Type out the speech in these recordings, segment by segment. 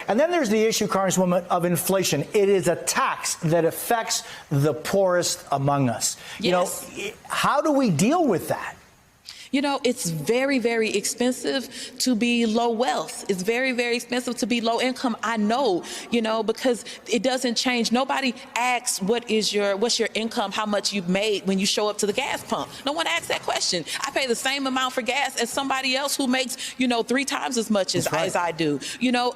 And then there's the issue, Congresswoman, of inflation. It is a tax that affects the poorest among us. Yes. You know, how do we deal with that? You know, it's very, very expensive to be low wealth. It's very, very expensive to be low income. I know, you know, because it doesn't change. Nobody asks what's your income, how much you've made when you show up to the gas pump. No one asks that question. I pay the same amount for gas as somebody else who makes, you know, 3 times as much as I do. You know,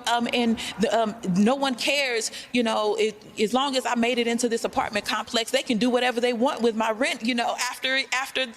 no one cares. You know, as long as I made it into this apartment complex, they can do whatever they want with my rent. You know, after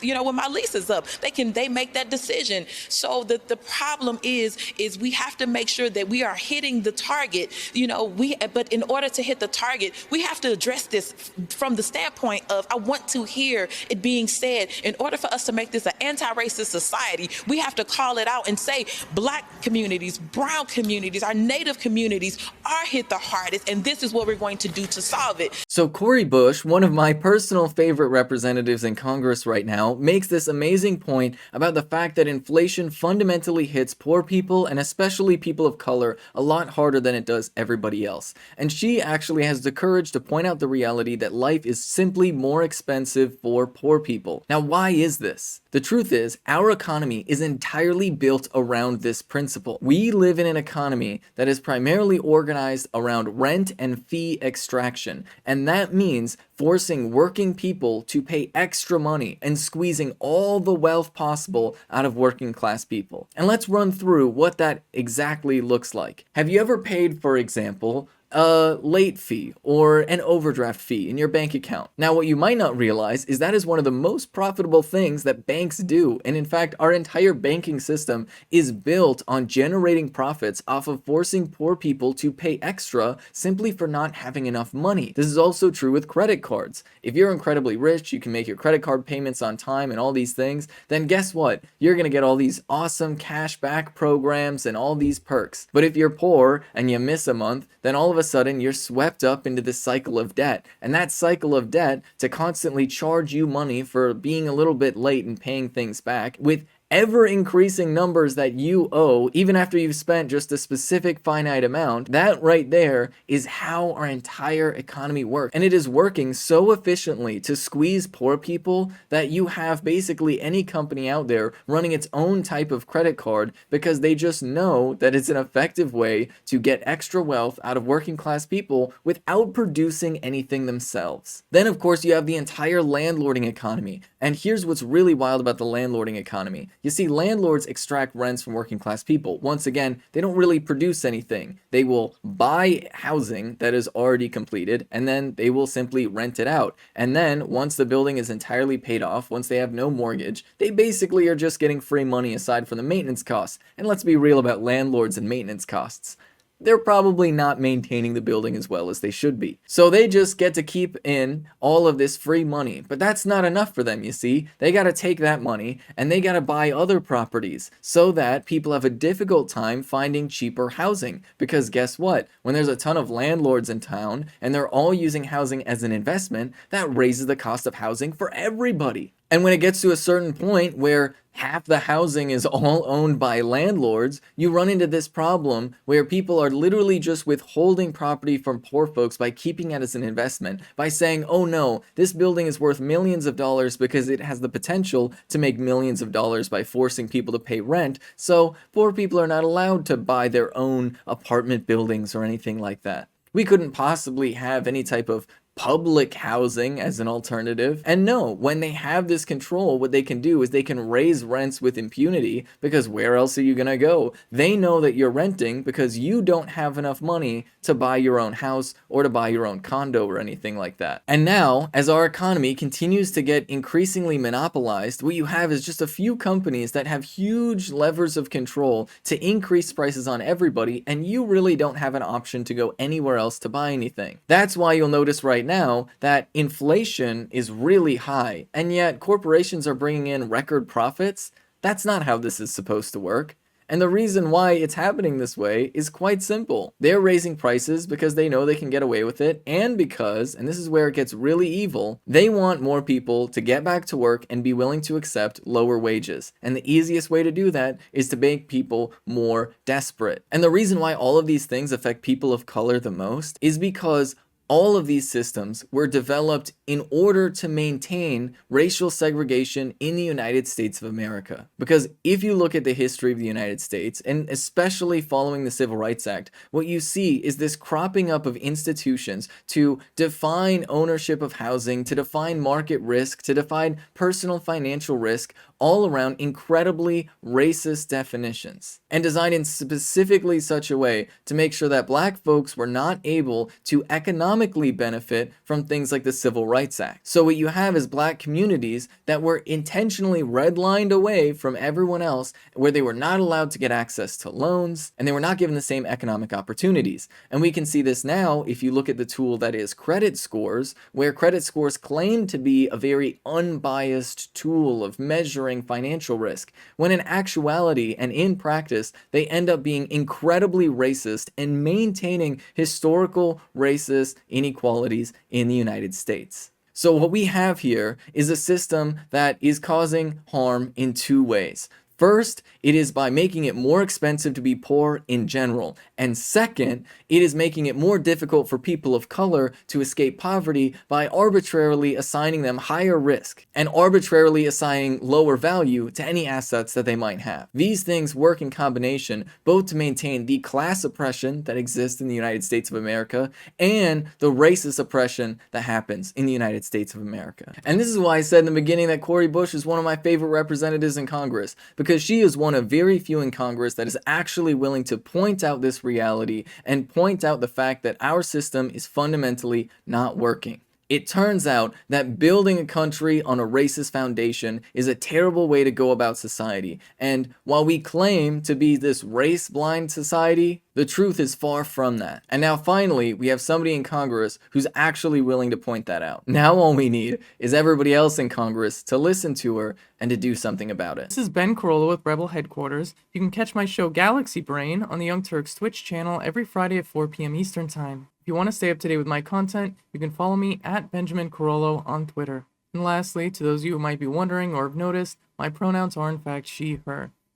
you know, when my lease is up, they make that decision. So the problem is we have to make sure that we are hitting the target. You know, but in order to hit the target, we have to address this from the standpoint of, I want to hear it being said, in order for us to make this an anti-racist society, we have to call it out and say Black communities, brown communities, our Native communities are hit the hardest, and this is what we're going to do to solve it. So Cori Bush, one of my personal favorite representatives in Congress right now, makes this amazing point about the fact that inflation fundamentally hits poor people, and especially people of color, a lot harder than it does everybody else. And she actually has the courage to point out the reality that life is simply more expensive for poor people. Now, why is this? The truth is, our economy is entirely built around this principle. We live in an economy that is primarily organized around rent and fee extraction, and that means forcing working people to pay extra money and squeezing all the wealth possible out of working class people. And let's run through what that exactly looks like. Have you ever paid, for example, a late fee or an overdraft fee in your bank account? Now, what you might not realize is that is one of the most profitable things that banks do. And in fact, our entire banking system is built on generating profits off of forcing poor people to pay extra simply for not having enough money. This is also true with credit cards. If you're incredibly rich, you can make your credit card payments on time and all these things, then guess what? You're going to get all these awesome cash back programs and all these perks. But if you're poor and you miss a month, then all of a sudden you're swept up into this cycle of debt. And that cycle of debt to constantly charge you money for being a little bit late and paying things back, with ever increasing numbers that you owe, even after you've spent just a specific finite amount, that right there is how our entire economy works. And it is working so efficiently to squeeze poor people that you have basically any company out there running its own type of credit card, because they just know that it's an effective way to get extra wealth out of working class people without producing anything themselves. Then of course you have the entire landlording economy. And here's what's really wild about the landlording economy. You see, landlords extract rents from working class people. Once again, they don't really produce anything. They will buy housing that is already completed, and then they will simply rent it out. And then once the building is entirely paid off, once they have no mortgage, they basically are just getting free money aside from the maintenance costs. And let's be real about landlords and maintenance costs. They're probably not maintaining the building as well as they should be. So they just get to keep in all of this free money. But that's not enough for them, you see. They got to take that money and they got to buy other properties so that people have a difficult time finding cheaper housing. Because guess what? When there's a ton of landlords in town and they're all using housing as an investment, that raises the cost of housing for everybody. And when it gets to a certain point where half the housing is all owned by landlords, you run into this problem where people are literally just withholding property from poor folks by keeping it as an investment, by saying, oh no, this building is worth millions of dollars because it has the potential to make millions of dollars by forcing people to pay rent, so poor people are not allowed to buy their own apartment buildings or anything like that. We couldn't possibly have any type of public housing as an alternative. And no, when they have this control, what they can do is they can raise rents with impunity, because where else are you gonna go? They know that you're renting because you don't have enough money to buy your own house or to buy your own condo or anything like that. And now, as our economy continues to get increasingly monopolized, what you have is just a few companies that have huge levers of control to increase prices on everybody, and you really don't have an option to go anywhere else to buy anything. That's why you'll notice right now that inflation is really high, and yet corporations are bringing in record profits. That's not how this is supposed to work. And the reason why it's happening this way is quite simple. They're raising prices because they know they can get away with it, and because, and this is where it gets really evil, they want more people to get back to work and be willing to accept lower wages. And the easiest way to do that is to make people more desperate. And the reason why all of these things affect people of color the most is because all of these systems were developed in order to maintain racial segregation in the United States of America. Because if you look at the history of the United States, and especially following the Civil Rights Act, what you see is this cropping up of institutions to define ownership of housing, to define market risk, to define personal financial risk, all around incredibly racist definitions, and designed in specifically such a way to make sure that black folks were not able to economically benefit from things like the Civil Rights Act. So what you have is black communities that were intentionally redlined away from everyone else, where they were not allowed to get access to loans, and they were not given the same economic opportunities. And we can see this now if you look at the tool that is credit scores, where credit scores claim to be a very unbiased tool of measuring financial risk, when in actuality and in practice, they end up being incredibly racist and maintaining historical racist inequalities in the United States. So what we have here is a system that is causing harm in two ways. First, it is by making it more expensive to be poor in general. And second, it is making it more difficult for people of color to escape poverty by arbitrarily assigning them higher risk and arbitrarily assigning lower value to any assets that they might have. These things work in combination both to maintain the class oppression that exists in the United States of America and the racist oppression that happens in the United States of America. And this is why I said in the beginning that Cori Bush is one of my favorite representatives in Congress, because she is one of very few in Congress that is actually willing to point out this reality and point out the fact that our system is fundamentally not working. It turns out that building a country on a racist foundation is a terrible way to go about society. And while we claim to be this race-blind society, the truth is far from that. And now finally, we have somebody in Congress who's actually willing to point that out. Now all we need is everybody else in Congress to listen to her and to do something about it. This is Ben Carollo with Rebel Headquarters. You can catch my show Galaxy Brain on the Young Turks Twitch channel every Friday at 4 p.m. Eastern Time. If you want to stay up to date with my content, you can follow me at Benjamin Carollo on Twitter. And lastly, to those of you who might be wondering or have noticed, my pronouns are in fact she, her.